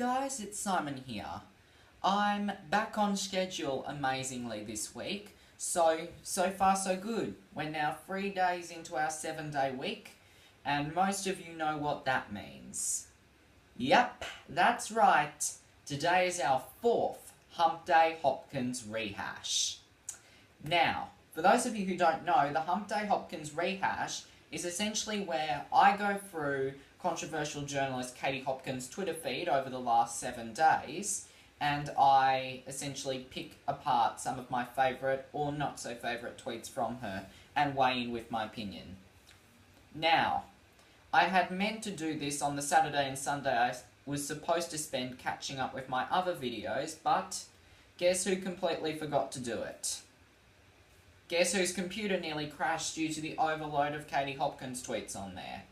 guys, it's Simon here. I'm back on schedule amazingly this week, so far so good. We're now 3 days into our 7-day week, and most of you know what that means. Yep, that's right. Today is our 4th Hump Day Hopkins rehash. Now, for those of you who don't know, the Hump Day Hopkins rehash is essentially where I go through controversial journalist Katie Hopkins' Twitter feed over the last 7 days, and I essentially pick apart some of my favourite or not so favourite tweets from her and weigh in with my opinion. Now, I had meant to do this on the Saturday and Sunday I was supposed to spend catching up with my other videos, but guess who completely forgot to do it? Guess whose computer nearly crashed due to the overload of Katie Hopkins tweets on there?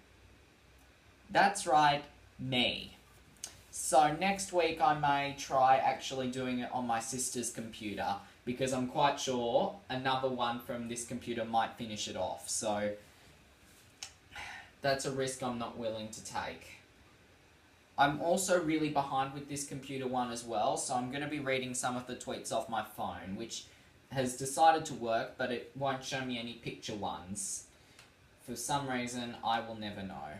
That's right, me. So next week I may try actually doing it on my sister's computer, because I'm quite sure another one from this computer might finish it off, so that's a risk I'm not willing to take. I'm also really behind with this computer one as well, so I'm going to be reading some of the tweets off my phone, which has decided to work, but it won't show me any picture ones. For some reason, I will never know.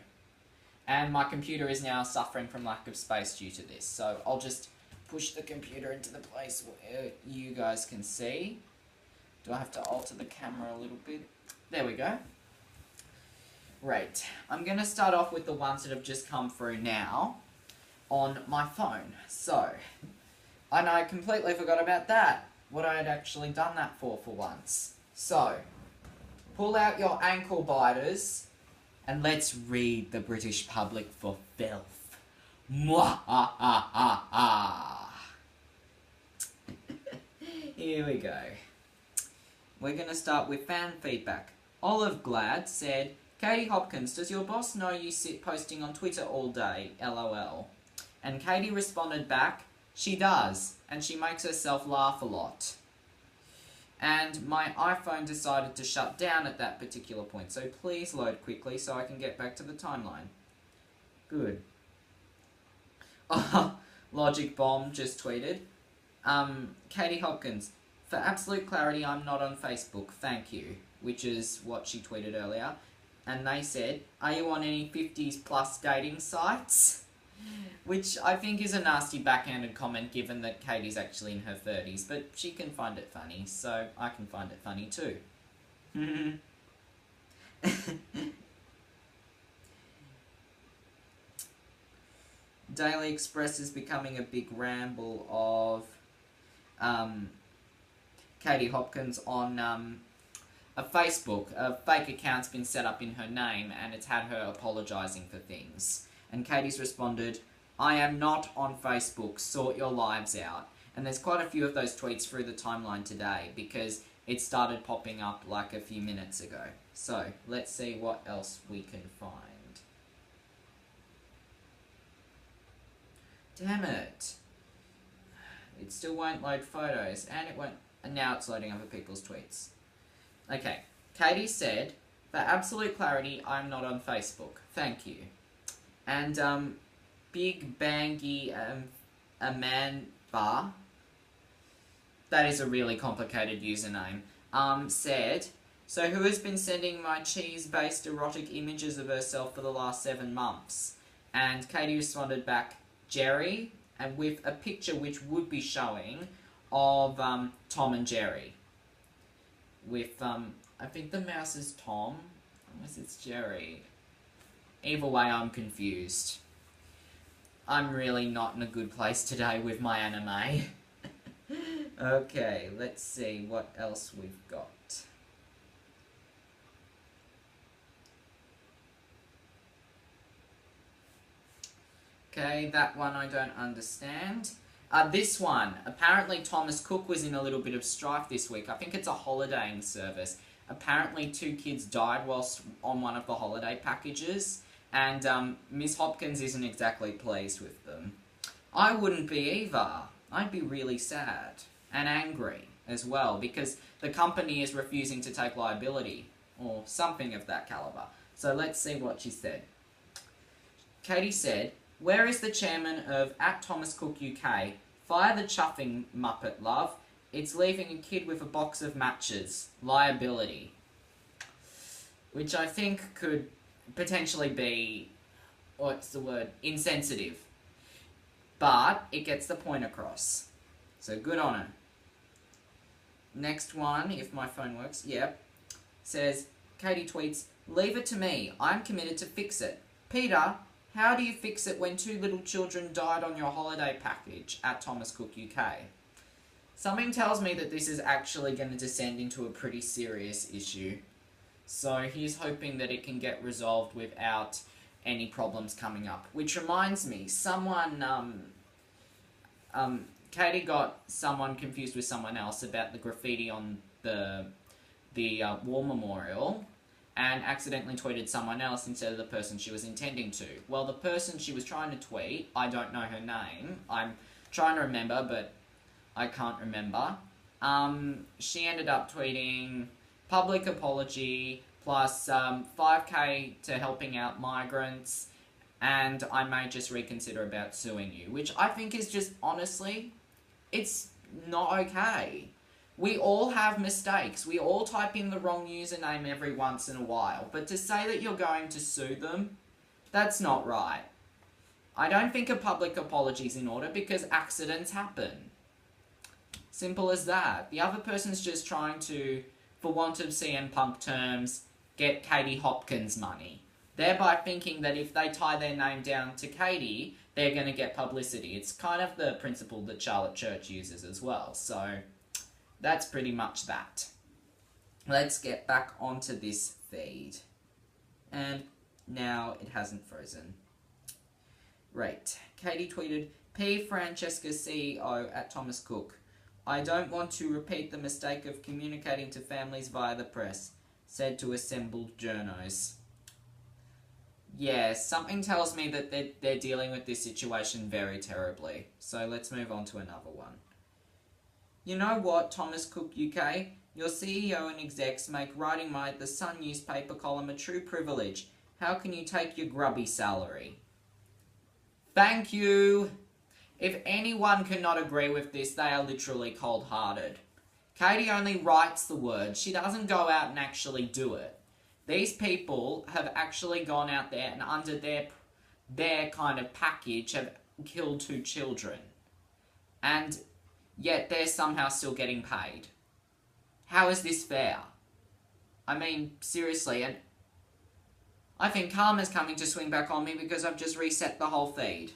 And my computer is now suffering from lack of space due to this, so I'll just push the computer into the place where you guys can see. Do I have to alter the camera a little bit? There we go. Right, I'm going to start off with the ones that have just come through now on my phone. So, and I completely forgot about that, what I had actually done that for once. So, pull out your ankle biters and let's read the British public for filth. Mwah-ha-ha-ha-ha. Here we go. We're going to start with fan feedback. Olive Glad said, Katie Hopkins, does your boss know you sit posting on Twitter all day? LOL. And Katie responded back, she does, and she makes herself laugh a lot. And my iPhone decided to shut down at that particular point, so please load quickly so I can get back to the timeline. Good. Oh, Logic Bomb just tweeted, Katie Hopkins, for absolute clarity, I'm not on Facebook, thank you, which is what she tweeted earlier. And they said, are you on any 50s plus dating sites? Which I think is a nasty backhanded comment given that Katie's actually in her 30s, but she can find it funny, so I can find it funny too. Daily Express is becoming a big ramble of Katie Hopkins on a Facebook. A fake account's been set up in her name and it's had her apologising for things. And Katie's responded, I am not on Facebook, sort your lives out. And there's quite a few of those tweets through the timeline today because it started popping up like a few minutes ago. So, let's see what else we can find. Damn it. It still won't load photos, and it won't, and now it's loading other people's tweets. Okay, Katie said, for absolute clarity, I'm not on Facebook. Thank you. And, Big Bangy Amanba, that is a really complicated username, said, so who has been sending my cheese-based erotic images of herself for the last 7 months? And Katie responded back, Jerry, and with a picture which would be showing of Tom and Jerry. With, I think the mouse is Tom, unless it's Jerry. Either way, I'm confused. I'm really not in a good place today with my anime. Okay, let's see what else we've got. Okay, that one I don't understand. This one, apparently Thomas Cook was in a little bit of strife this week. I think it's a holidaying service. Apparently 2 kids died whilst on one of the holiday packages, and Miss Hopkins isn't exactly pleased with them. I wouldn't be either. I'd be really sad and angry as well, because the company is refusing to take liability, or something of that caliber. So let's see what she said. Katie said, Where is the chairman of @ThomasCook UK? Fire the chuffing Muppet, love. It's leaving a kid with a box of matches. Liability. Which I think could potentially be, what's the word, insensitive. But it gets the point across. So good on her. Next one, if my phone works, yep. Says, Katie tweets, leave it to me. I'm committed to fix it. Peter, how do you fix it when 2 little children died on your holiday package @ThomasCook UK? Something tells me that this is actually going to descend into a pretty serious issue. So he's hoping that it can get resolved without any problems coming up. Which reminds me, Katie got someone confused with someone else about the graffiti on the war memorial and accidentally tweeted someone else instead of the person she was intending to. Well, the person she was trying to tweet, I don't know her name. I'm trying to remember, but I can't remember. She ended up tweeting public apology plus 5k to helping out migrants, and I may just reconsider about suing you, which I think is just, honestly, it's not okay. We all have mistakes. We all type in the wrong username every once in a while, but to say that you're going to sue them, that's not right. I don't think a public apology is in order because accidents happen. Simple as that. The other person's just trying to, for want of CM Punk terms, get Katie Hopkins money. Thereby thinking that if they tie their name down to Katie, they're going to get publicity. It's kind of the principle that Charlotte Church uses as well. So that's pretty much that. Let's get back onto this feed. And now it hasn't frozen. Right. Katie tweeted, P. Francesca CEO @ThomasCook. I don't want to repeat the mistake of communicating to families via the press, said to assembled journos. Yeah, something tells me that they're dealing with this situation very terribly. So let's move on to another one. You know what, ThomasCook UK? Your CEO and execs make writing my The Sun newspaper column a true privilege. How can you take your grubby salary? Thank you! If anyone cannot agree with this, they are literally cold-hearted. Katie only writes the words. She doesn't go out and actually do it. These people have actually gone out there and under their kind of package have killed 2 children. And yet they're somehow still getting paid. How is this fair? I mean, seriously, and I think karma's coming to swing back on me because I've just reset the whole feed.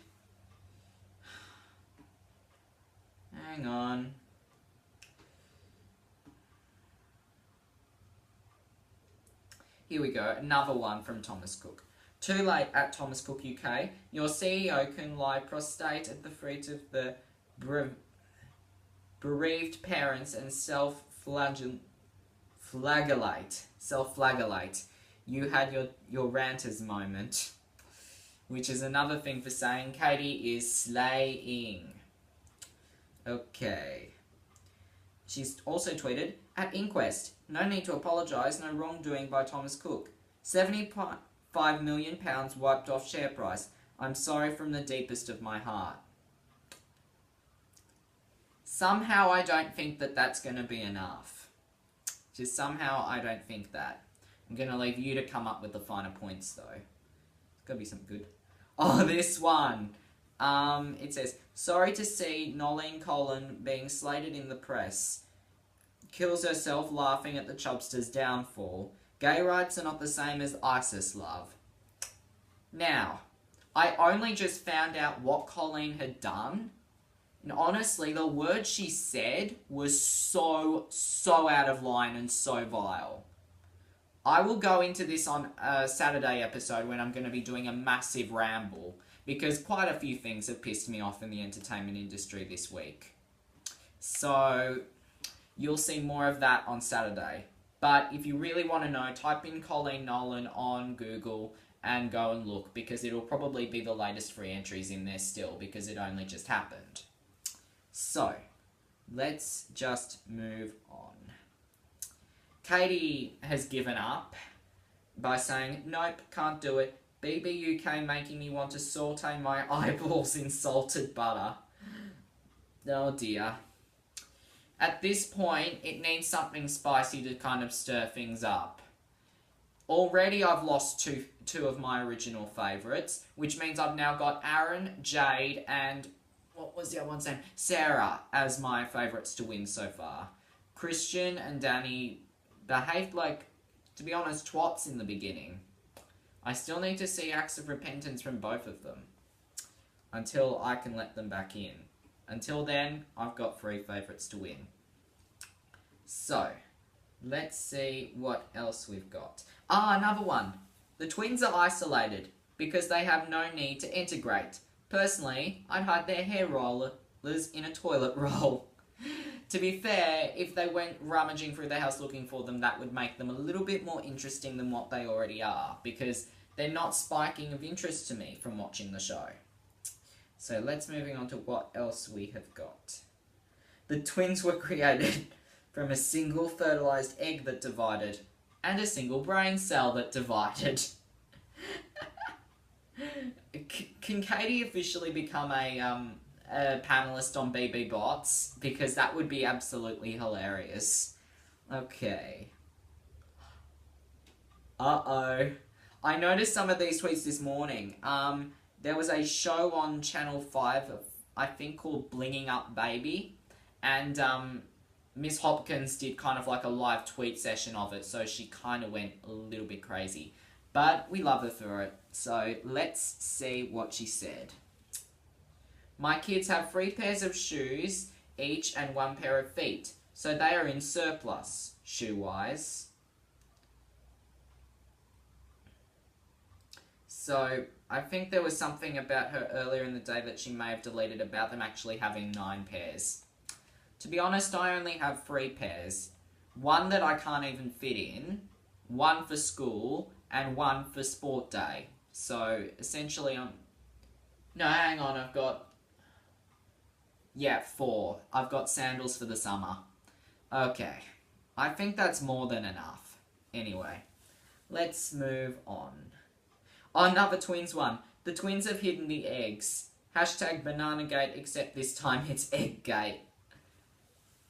Hang on. Here we go, another one from Thomas Cook. Too late @ThomasCook UK. Your CEO can lie prostrate at the feet of the bereaved parents and self-flagellate. You had your ranters moment. Which is another thing for saying Katie is slaying. Okay. She's also tweeted, at inquest, no need to apologise, no wrongdoing by Thomas Cook. £75 million wiped off share price. I'm sorry from the deepest of my heart. Somehow I don't think that that's going to be enough. Just somehow I don't think that. I'm going to leave you to come up with the finer points though. It's got to be something good. Oh, this one! It says, sorry to see Nolene Colin being slated in the press. Kills herself laughing at the Chubster's downfall. Gay rights are not the same as ISIS, love. Now, I only just found out what Colleen had done. And honestly, the words she said was so out of line and so vile. I will go into this on a Saturday episode when I'm going to be doing a massive ramble. Because quite a few things have pissed me off in the entertainment industry this week. So, you'll see more of that on Saturday. But if you really want to know, type in Colleen Nolan on Google and go and look. Because it'll probably be the latest free entries in there still. Because it only just happened. So, let's just move on. Katie has given up by saying, nope, can't do it. BB UK making me want to saute my eyeballs in salted butter. Oh dear. At this point, it needs something spicy to kind of stir things up. Already I've lost two of my original favourites, which means I've now got Aaron, Jade, and what was the other one's name? Sarah as my favourites to win so far. Christian and Danny behaved like, to be honest, twats in the beginning. I still need to see acts of repentance from both of them until I can let them back in. Until then, I've got 3 favourites to win. So, let's see what else we've got. Another one. The twins are isolated because they have no need to integrate. Personally, I'd hide their hair rollers in a toilet roll. To be fair, if they went rummaging through the house looking for them, that would make them a little bit more interesting than what they already are, because they're not spiking of interest to me from watching the show. So let's moving on to what else we have got. The twins were created from a single fertilized egg that divided, and a single brain cell that divided. Can Katie officially become a panelist on BB Bots? Because that would be absolutely hilarious. Okay. Uh-oh. I noticed some of these tweets this morning. There was a show on Channel 5, I think, called Blinging Up Baby. And Miss Hopkins did kind of like a live tweet session of it, so she kind of went a little bit crazy. But we love her for it. So let's see what she said. My kids have 3 pairs of shoes each and 1 pair of feet, so they are in surplus, shoe-wise. So I think there was something about her earlier in the day that she may have deleted about them actually having 9 pairs. To be honest, I only have 3 pairs. 1 that I can't even fit in, 1 for school, and 1 for sport day. So essentially no, hang on, I've got... Yeah, 4. I've got sandals for the summer. Okay. I think that's more than enough. Anyway, let's move on. Another twins one. The twins have hidden the eggs. Hashtag Bananagate, except this time it's Egggate.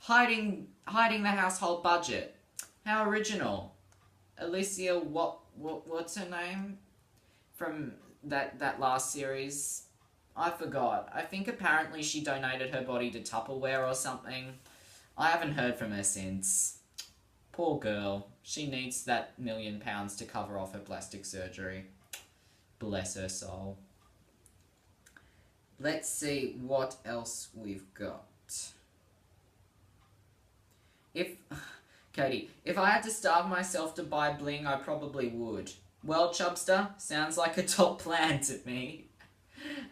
Hiding the household budget. How original. Alicia, what's her name? From that last series? I forgot. I think apparently she donated her body to Tupperware or something. I haven't heard from her since. Poor girl. She needs that £1 million to cover off her plastic surgery. Bless her soul. Let's see what else we've got. Katie, if I had to starve myself to buy bling, I probably would. Well, Chubster, sounds like a top plan to me.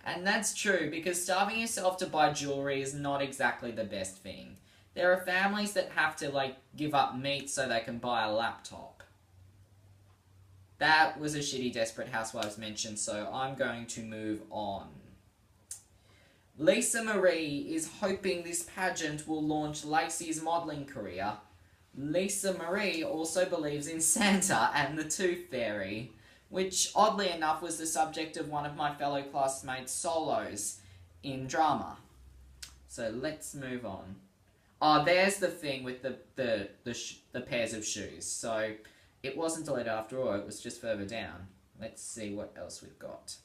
And that's true, because starving yourself to buy jewellery is not exactly the best thing. There are families that have to, give up meat so they can buy a laptop. That was a shitty Desperate Housewives mention, so I'm going to move on. Lisa Marie is hoping this pageant will launch Lacey's modelling career. Lisa Marie also believes in Santa and the Tooth Fairy, which, oddly enough, was the subject of one of my fellow classmates' solos in drama. So let's move on. Oh, there's the thing with the pairs of shoes. So it wasn't deleted after all, it was just further down. Let's see what else we've got.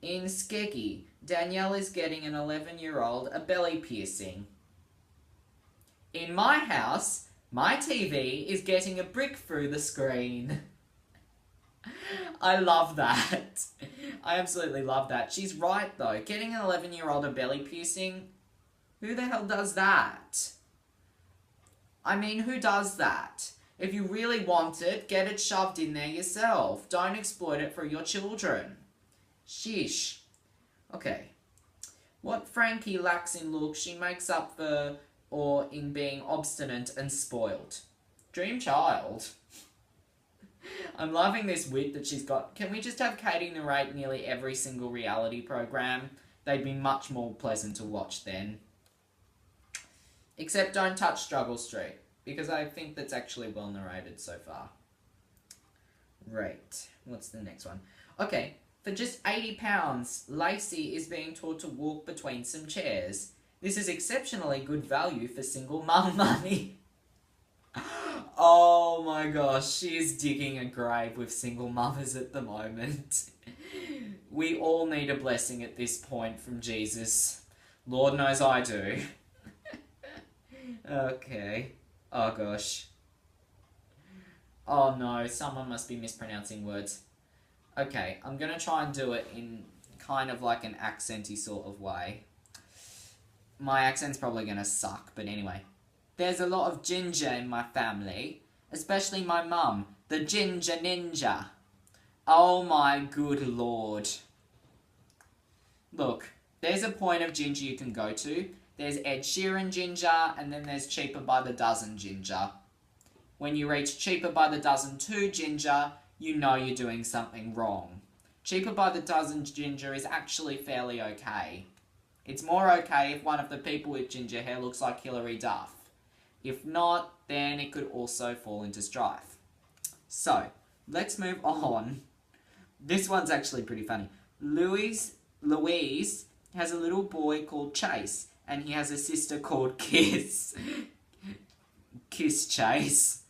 In Skeggy, Danielle is getting an 11-year-old a belly piercing. In my house, my TV is getting a brick through the screen. I love that. I absolutely love that. She's right, though. Getting an 11-year-old a belly piercing, who the hell does that? I mean, who does that? If you really want it, get it shoved in there yourself. Don't exploit it for your children. Sheesh. Okay. What Frankie lacks in looks, she makes up for or in being obstinate and spoiled. Dream child. I'm loving this wit that she's got. Can we just have Katie narrate nearly every single reality program? They'd be much more pleasant to watch then. Except don't touch Struggle Street, because I think that's actually well narrated so far. Right. What's the next one? Okay, for just £80, Lacey is being taught to walk between some chairs. This is exceptionally good value for single mum money. Oh my gosh, she is digging a grave with single mothers at the moment. We all need a blessing at this point from Jesus. Lord knows I do. Okay. Oh gosh. Oh no, someone must be mispronouncing words. Okay, I'm gonna try and do it in kind of like an accenty sort of way. My accent's probably gonna suck, but anyway. There's a lot of ginger in my family, especially my mum, the ginger ninja. Oh my good lord. Look, there's a point of ginger you can go to. There's Ed Sheeran ginger, and then there's cheaper by the dozen ginger. When you reach cheaper by the dozen 2 ginger, you know you're doing something wrong. Cheaper by the dozen ginger is actually fairly okay. It's more okay if one of the people with ginger hair looks like Hilary Duff. If not, then it could also fall into strife. So, let's move on. This one's actually pretty funny. Louise has a little boy called Chase, and he has a sister called Kiss. Kiss Chase.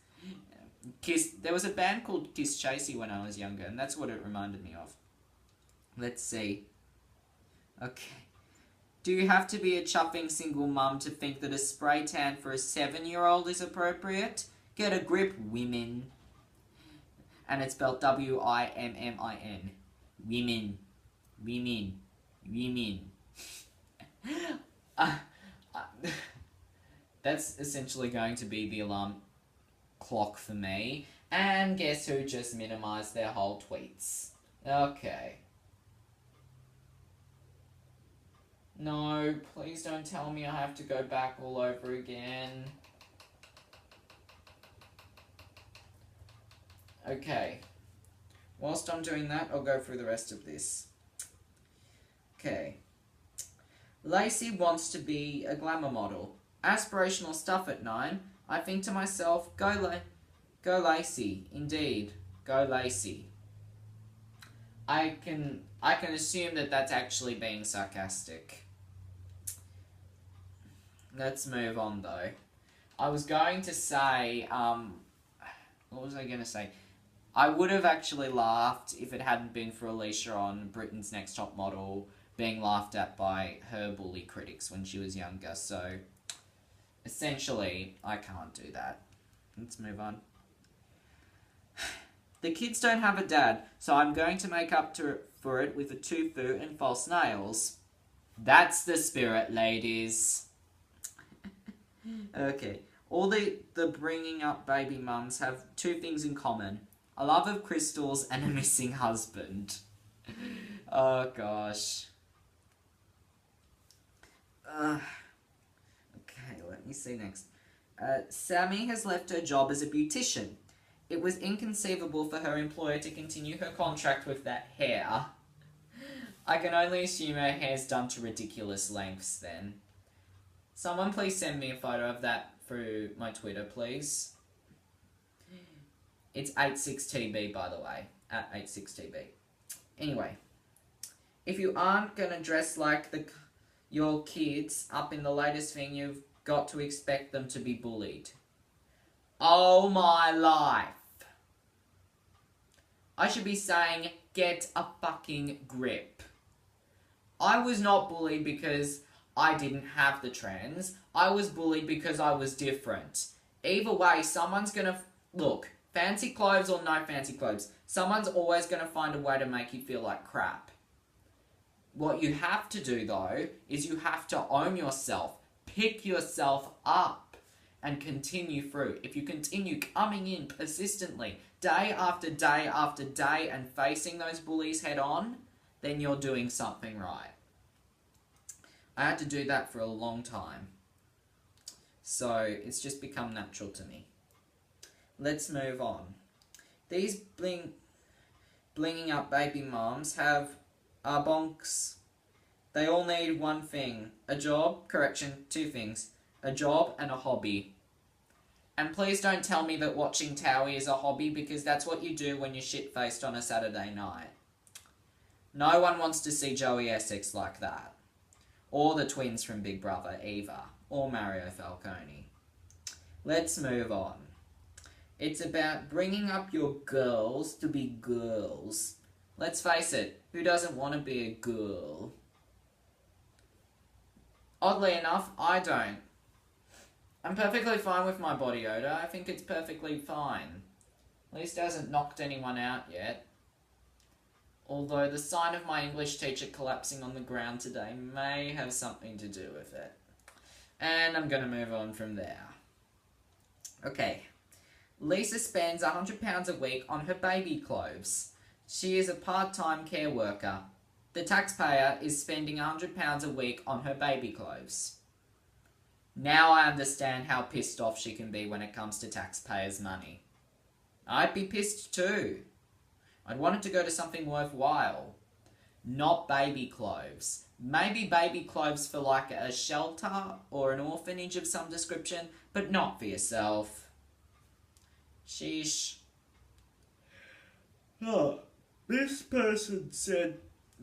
There was a band called Kiss Chasey when I was younger, and that's what it reminded me of. Let's see. Okay. Do you have to be a chuffing single mum to think that a spray tan for a 7-year-old is appropriate? Get a grip, women. And it's spelled W-I-M-M-I-N. Women. Women. Women. That's essentially going to be the alarm clock for me. And guess who just minimized their whole tweets? Okay. No, please don't tell me I have to go back all over again. Okay. Whilst I'm doing that, I'll go through the rest of this. Okay. Lacey wants to be a glamour model. Aspirational stuff at 9. I think to myself, go Lacey. Indeed, go Lacey. I can assume that that's actually being sarcastic. Let's move on though. I was going to say, what was I going to say? I would have actually laughed if it hadn't been for Alicia on Britain's Next Top Model being laughed at by her bully critics when she was younger, so essentially, I can't do that. Let's move on. The kids don't have a dad, so I'm going to make up for it with a tofu and false nails. That's the spirit, ladies. Okay. All the bringing up baby mums have 2 things in common. A love of crystals and a missing husband. Oh, gosh. Okay, let me see next. Sammy has left her job as a beautician. It was inconceivable for her employer to continue her contract with that hair. I can only assume her hair's done to ridiculous lengths then. Someone please send me a photo of that through my Twitter, please. It's 86TB, by the way. At 86TB. Anyway. If you aren't gonna dress like your kids up in the latest thing, you've got to expect them to be bullied. Oh my life. I should be saying, get a fucking grip. I was not bullied because I didn't have the trends. I was bullied because I was different. Either way, someone's gonna... Look, fancy clothes or no fancy clothes, someone's always gonna find a way to make you feel like crap. What you have to do, though, is you have to own yourself. Pick yourself up and continue through. If you continue coming in persistently, day after day after day, and facing those bullies head on, then you're doing something right. I had to do that for a long time. So, it's just become natural to me. Let's move on. These blinging up baby moms are bonks. They all need one thing. A job, 2 things. A job and a hobby. And please don't tell me that watching Towie is a hobby, because that's what you do when you're shit-faced on a Saturday night. No one wants to see Joey Essex like that. Or the twins from Big Brother, either. Or Mario Falcone. Let's move on. It's about bringing up your girls to be girls. Let's face it, who doesn't want to be a girl? Oddly enough, I don't. I'm perfectly fine with my body odor. I think it's perfectly fine. At least it hasn't knocked anyone out yet. Although the sign of my English teacher collapsing on the ground today may have something to do with it. And I'm going to move on from there. Okay. Lisa spends £100 a week on her baby clothes. She is a part-time care worker. The taxpayer is spending £100 a week on her baby clothes. Now I understand how pissed off she can be when it comes to taxpayers' money. I'd be pissed too. I'd want it to go to something worthwhile. Not baby clothes. Maybe baby clothes for like a shelter or an orphanage of some description, but not for yourself. Sheesh. Oh, this person said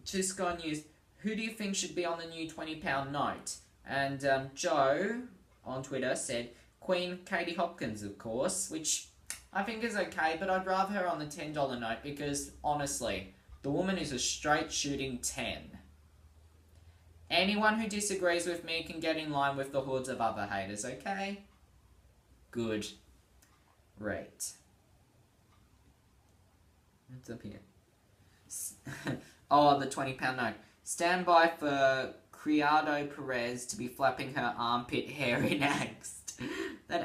to Sky News, who do you think should be on the new £20 note? And Joe on Twitter said, Queen Katie Hopkins, of course, which I think is okay, but I'd rather her on the $10 note because, honestly, the woman is a straight shooting 10. Anyone who disagrees with me can get in line with the hordes of other haters, okay? Good. Right. What's up here? Oh, the £20 note. Stand by for Criado Perez to be flapping her armpit hairy next. That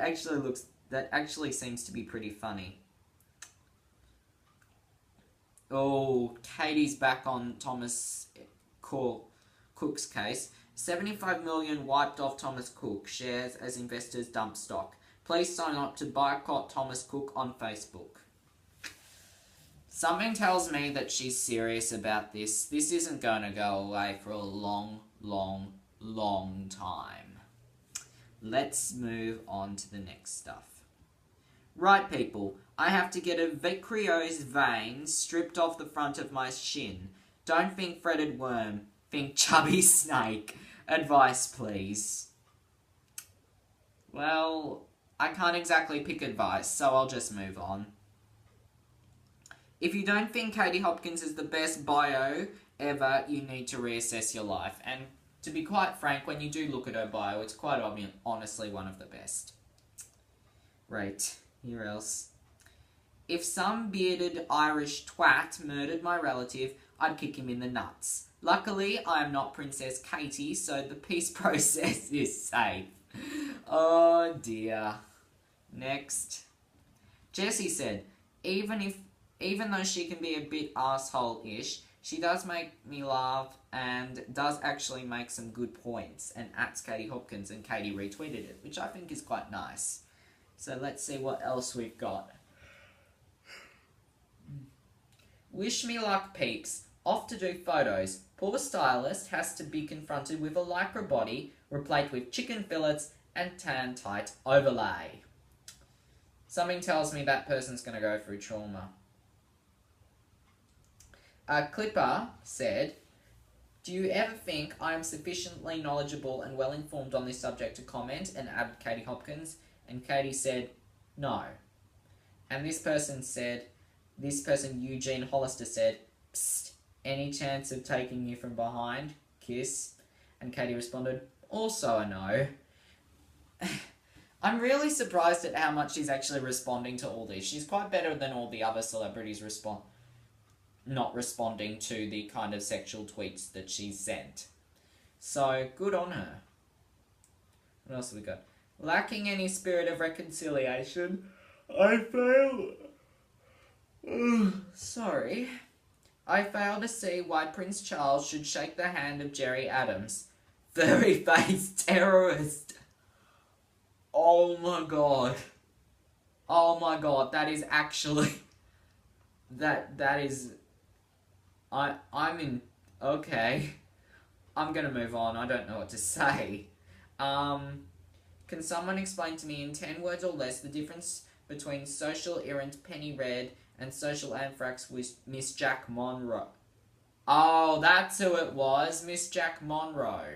actually seems to be pretty funny. Oh, Katie's back on Thomas Cook's case. 75 million wiped off Thomas Cook. Shares as investors dump stock. Please sign up to boycott Thomas Cook on Facebook. Something tells me that she's serious about this. This isn't going to go away for a long, long, long time. Let's move on to the next stuff. Right, people, I have to get a vitreous vein stripped off the front of my shin. Don't think fretted worm, think chubby snake. Advice, please. Well, I can't exactly pick advice, so I'll just move on. If you don't think Katie Hopkins is the best bio ever, you need to reassess your life. And to be quite frank, when you do look at her bio, it's quite honestly one of the best. Right, here else. If some bearded Irish twat murdered my relative, I'd kick him in the nuts. Luckily, I am not Princess Katie, so the peace process is safe. Oh dear. Next. Jessie said, even though she can be a bit asshole-ish, she does make me laugh and does actually make some good points. And @ Katie Hopkins, and Katie retweeted it, which I think is quite nice. So let's see what else we've got. Wish me luck, peeps. Off to do photos. Poor stylist has to be confronted with a lycra body replete with chicken fillets and tan tight overlay. Something tells me that person's going to go through trauma. Clipper said, do you ever think I am sufficiently knowledgeable and well-informed on this subject to comment and add Katie Hopkins? And Katie said, no. And this person, Eugene Hollister, said, psst, any chance of taking you from behind? Kiss. And Katie responded, also a no. I'm really surprised at how much she's actually responding to all this. She's quite better than all the other celebrities not responding to the kind of sexual tweets that she's sent. So, good on her. What else have we got? Lacking any spirit of reconciliation, I fail... Sorry. I fail to see why Prince Charles should shake the hand of Jerry Adams. Furry-faced terrorist. Oh my god. Oh my god, that is actually... That is... I'm in... Okay. I'm gonna move on, I don't know what to say. Can someone explain to me in 10 words or less the difference between social errant Penny Red and social anthrax with Miss Jack Monroe? Oh, that's who it was, Miss Jack Monroe.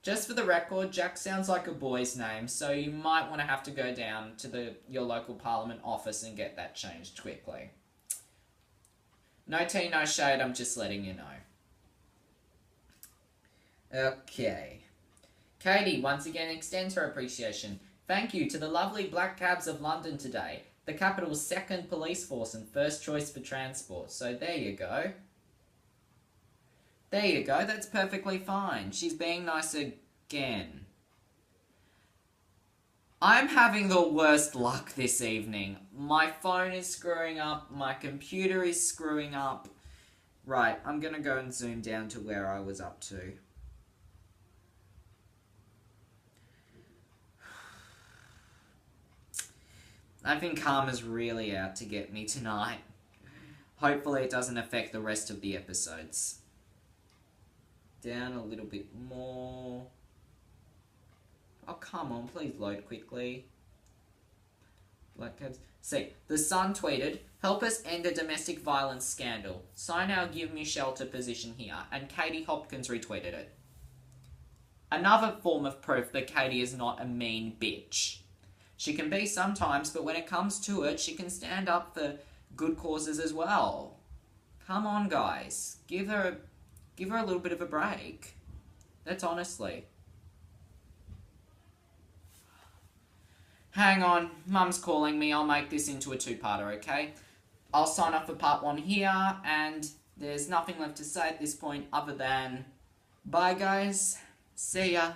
Just for the record, Jack sounds like a boy's name, so you might want to have to go down to your local Parliament office and get that changed quickly. No tea, no shade, I'm just letting you know. Okay. Katie once again extends her appreciation. Thank you to the lovely Black Cabs of London today, the capital's second police force and first choice for transport. So there you go. There you go, that's perfectly fine. She's being nice again. I'm having the worst luck this evening. My phone is screwing up, my computer is screwing up. Right, I'm gonna go and zoom down to where I was up to. I think karma's really out to get me tonight. Hopefully it doesn't affect the rest of the episodes. Down a little bit more. Oh, come on, please load quickly. Black Cabs. See, The Sun tweeted, "Help us end a domestic violence scandal. Sign our Give Me Shelter position here." And Katie Hopkins retweeted it. Another form of proof that Katie is not a mean bitch. She can be sometimes, but when it comes to it, she can stand up for good causes as well. Come on, guys. Give her a little bit of a break. That's honestly. Hang on, Mum's calling me. I'll make this into a two-parter, okay? I'll sign off for part 1 here, and there's nothing left to say at this point other than bye, guys. See ya.